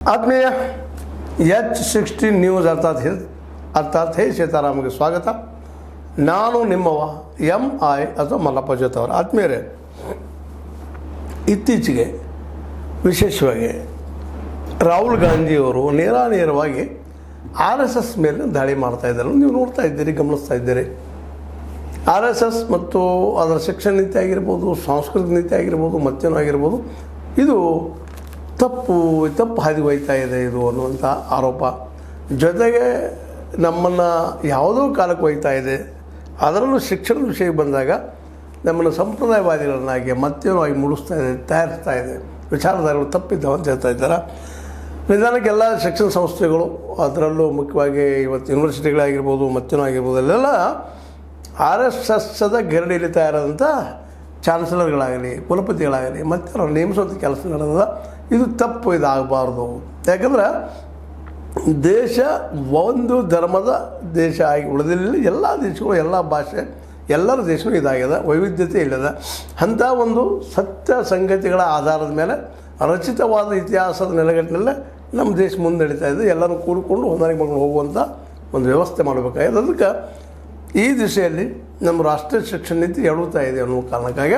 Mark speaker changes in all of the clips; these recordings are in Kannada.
Speaker 1: ಆತ್ಮೀಯ H16 ನ್ಯೂಸ್ ಅರ್ಥಾತ್ ಹೇ ಸೀತಾರಾಮಗೆ ಸ್ವಾಗತ. ನಾನು ನಿಮ್ಮವ MI ಅಥವಾ ಮಲ್ಲಪ್ಪ ಜೊತೆಯವರು. ಆತ್ಮೀಯರೇ, ಇತ್ತೀಚೆಗೆ ವಿಶೇಷವಾಗಿ ರಾಹುಲ್ ಗಾಂಧಿಯವರು ನೇರವಾಗಿ RSS ಮೇಲೆ ದಾಳಿ ಮಾಡ್ತಾ ಇದ್ದಾರೆ. ನೀವು ನೋಡ್ತಾ ಇದ್ದೀರಿ, ಗಮನಿಸ್ತಾ ಇದ್ದೀರಿ. RSS ಮತ್ತು ಅದರ ಶಿಕ್ಷಣ ನೀತಿ ಆಗಿರ್ಬೋದು, ಸಾಂಸ್ಕೃತಿಕ ನೀತಿ ಆಗಿರ್ಬೋದು, ಮತ್ತೇನೋ ಆಗಿರ್ಬೋದು, ಇದು ತಪ್ಪು ಹಾದಿ ಹೋಯ್ತಾ ಇದೆ ಇದು ಅನ್ನುವಂಥ ಆರೋಪ. ಜೊತೆಗೆ ನಮ್ಮನ್ನು ಯಾವುದೋ ಕಾಲಕ್ಕೆ ಹೋಯ್ತಾ ಇದೆ. ಅದರಲ್ಲೂ ಶಿಕ್ಷಣದ ವಿಷಯಕ್ಕೆ ಬಂದಾಗ ನಮ್ಮನ್ನು ಸಂಪ್ರದಾಯವಾದಿಗಳನ್ನಾಗಿ ಮತ್ತೇನೋ ಆಗಿ ಮೂಡಿಸ್ತಾ ಇದೆ, ತಯಾರಿಸ್ತಾ ಇದೆ. ವಿಚಾರಧಾರೆಗಳು ತಪ್ಪಿದ್ದಾವೆ ಅಂತ ಹೇಳ್ತಾ ಇದ್ದಾರೆ. ನಿಧಾನಕ್ಕೆಲ್ಲ ಶಿಕ್ಷಣ ಸಂಸ್ಥೆಗಳು, ಅದರಲ್ಲೂ ಮುಖ್ಯವಾಗಿ ಇವತ್ತು ಯೂನಿವರ್ಸಿಟಿಗಳಾಗಿರ್ಬೋದು, ಮತ್ತೇನೋ ಆಗಿರ್ಬೋದು, ಅಲ್ಲೆಲ್ಲ RSSದ ಗೆರಡಿಯಲ್ಲಿ ತಯಾರಾದಂಥ ಚಾನ್ಸಲರ್ಗಳಾಗಲಿ, ಕುಲಪತಿಗಳಾಗಲಿ ಮತ್ತು ಅವ್ರು ನೇಮಿಸುವಂಥ ಕೆಲಸ ನಡೆದ. ಇದು ತಪ್ಪು, ಇದಾಗಬಾರ್ದು. ಯಾಕಂದ್ರೆ ದೇಶ ಒಂದು ಧರ್ಮದ ದೇಶ ಆಗಿ ಉಳಿದಿಲ್ಲ. ಎಲ್ಲ ದೇಶಗಳು, ಎಲ್ಲ ಭಾಷೆ, ಎಲ್ಲರ ದೇಶವೂ ಇದಾಗಿದೆ, ವೈವಿಧ್ಯತೆ ಇಲ್ಲದ. ಅಂಥ ಒಂದು ಸತ್ಯ ಸಂಗತಿಗಳ ಆಧಾರದ ಮೇಲೆ ರಚಿತವಾದ ಇತಿಹಾಸದ ನೆಲೆಗಟ್ಟಿನಲ್ಲೇ ನಮ್ಮ ದೇಶ ಮುಂದೆ ನಡೀತಾ ಇದೆ. ಎಲ್ಲರೂ ಕೂಡಿಕೊಂಡು ಹೊಂದಾಣಿಕೆ ಮಾಡ್ಕೊಂಡು ಹೋಗುವಂಥ ಒಂದು ವ್ಯವಸ್ಥೆ ಮಾಡಬೇಕಾಗಿದೆ. ಅದಕ್ಕೆ ಈ ದಿಶೆಯಲ್ಲಿ ನಮ್ಮ ರಾಷ್ಟ್ರೀಯ ಶಿಕ್ಷಣ ನೀತಿ ಎಡುತ್ತಾ ಇದೆ ಅನ್ನೋ ಕಾರಣಕ್ಕಾಗಿ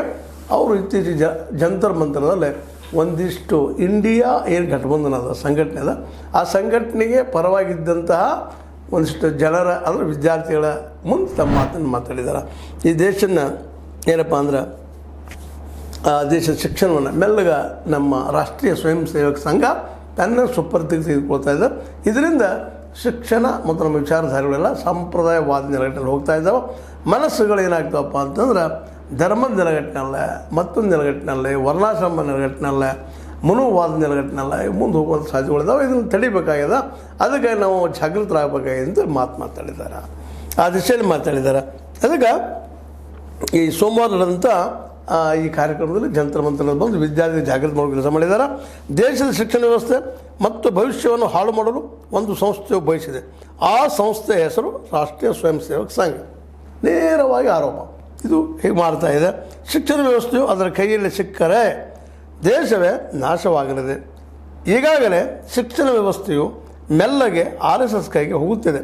Speaker 1: ಅವರು ಇತ್ತೀಚೆಗೆ ಜಂತರ್ ಮಂತರದಲ್ಲಿ ಒಂದಿಷ್ಟು ಇಂಡಿಯಾ ಏನು ಘಟಬಂಧನ ಅದ ಸಂಘಟನೆ ಅದ, ಆ ಸಂಘಟನೆಗೆ ಪರವಾಗಿದ್ದಂತಹ ಒಂದಿಷ್ಟು ಜನರ ಅಂದರೆ ವಿದ್ಯಾರ್ಥಿಗಳ ಮುಂದೆ ತಮ್ಮ ಮಾತನ್ನು ಮಾತಾಡಿದ್ದಾರೆ. ಈ ದೇಶನ ಏನಪ್ಪ ಅಂದ್ರೆ ದೇಶದ ಶಿಕ್ಷಣವನ್ನು ಮೆಲ್ಲಗ ನಮ್ಮ ರಾಷ್ಟ್ರೀಯ ಸ್ವಯಂ ಸೇವಕ ಸಂಘ ತನ್ನ ಸುಪರ್ದಿಗೆ ತೆಗೆದುಕೊಳ್ತಾ ಇದೆ. ಇದರಿಂದ ಶಿಕ್ಷಣ ಮತ್ತು ನಮ್ಮ ವಿಚಾರಧಾರೆಗಳೆಲ್ಲ ಸಂಪ್ರದಾಯವಾದ ನೆಲೆಗಟ್ಟಿನಲ್ಲಿ ಹೋಗ್ತಾ ಇದ್ದಾವೆ. ಮನಸ್ಸುಗಳು ಏನಾಗ್ತಾವಪ್ಪ ಅಂತಂದ್ರೆ ಧರ್ಮದ ನೆಲೆಗಟ್ಟಿನಲ್ಲೇ, ಮತ್ತೊಂದು ನೆಲೆಗಟ್ಟಿನಲ್ಲೇ, ವರ್ಣಾಶ್ರಮ ನೆಲೆಗಟ್ಟಿನಲ್ಲೇ, ಮನೋವಾದ ನೆಲೆಗಟ್ಟಿನಲ್ಲ ಮುಂದೆ ಹೋಗುವಂಥ ಸಾಧ್ಯತೆಗಳಿದ್ದಾವೆ. ಇದನ್ನು ತಡಿಬೇಕಾಗಿದೆ. ಅದಕ್ಕೆ ನಾವು ಜಾಗೃತರಾಗಬೇಕಾಗಿದೆ ಅಂತ ಮಾತಾಡಿದ್ದಾರೆ, ಆ ದಿಶೆಯಲ್ಲಿ ಮಾತಾಡಿದ್ದಾರೆ. ಅದಕ್ಕೆ ಈ ಸೋಮವಾರ ನಡೆದಂಥ ಈ ಕಾರ್ಯಕ್ರಮದಲ್ಲಿ ಜಂತರ್ ಮಂತರದಲ್ಲಿ ಬಂದು ವಿದ್ಯಾರ್ಥಿ ಜಾಗೃತಿ ಮಾಡೋ ಕೆಲಸ ಮಾಡಿದ್ದಾರೆ. ದೇಶದ ಶಿಕ್ಷಣ ವ್ಯವಸ್ಥೆ ಮತ್ತು ಭವಿಷ್ಯವನ್ನು ಹಾಳು ಮಾಡಲು ಒಂದು ಸಂಸ್ಥೆಯು ಬಯಸಿದೆ. ಆ ಸಂಸ್ಥೆಯ ಹೆಸರು ರಾಷ್ಟ್ರೀಯ ಸ್ವಯಂ ಸೇವಕ ಸಂಘ. ನೇರವಾಗಿ ಆರೋಪ ಇದು ಹೀಗೆ ಮಾಡ್ತಾ ಇದೆ. ಶಿಕ್ಷಣ ವ್ಯವಸ್ಥೆಯು ಅದರ ಕೈಯಲ್ಲಿ ಸಿಕ್ಕರೆ ದೇಶವೇ ನಾಶವಾಗಲಿದೆ. ಈಗಾಗಲೇ ಶಿಕ್ಷಣ ವ್ಯವಸ್ಥೆಯು ಮೆಲ್ಲಗೆ RSS ಕೈಗೆ ಹೋಗುತ್ತಿದೆ.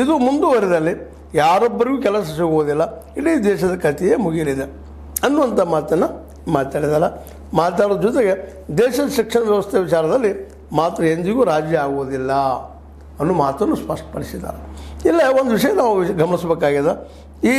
Speaker 1: ಇದು ಮುಂದುವರೆದಲ್ಲಿ ಯಾರೊಬ್ಬರಿಗೂ ಕೆಲಸ ಸಿಗುವುದಿಲ್ಲ, ಇಡೀ ದೇಶದ ಕಥೆಯೇ ಮುಗಿಯಲಿದೆ ಅನ್ನುವಂಥ ಮಾತನ್ನು ಮಾತಾಡೋದ್ರ ಜೊತೆಗೆ ದೇಶದ ಶಿಕ್ಷಣ ವ್ಯವಸ್ಥೆ ವಿಚಾರದಲ್ಲಿ ಮಾತ್ರ ಎಂದಿಗೂ ರಾಜ್ಯ ಆಗುವುದಿಲ್ಲ ಅನ್ನೋ ಮಾತನ್ನು ಸ್ಪಷ್ಟಪಡಿಸಿದ್ದಾರೆ. ಇಲ್ಲ, ಒಂದು ವಿಷಯ ನಾವು ಗಮನಿಸಬೇಕಾಗಿದೆ. ಈ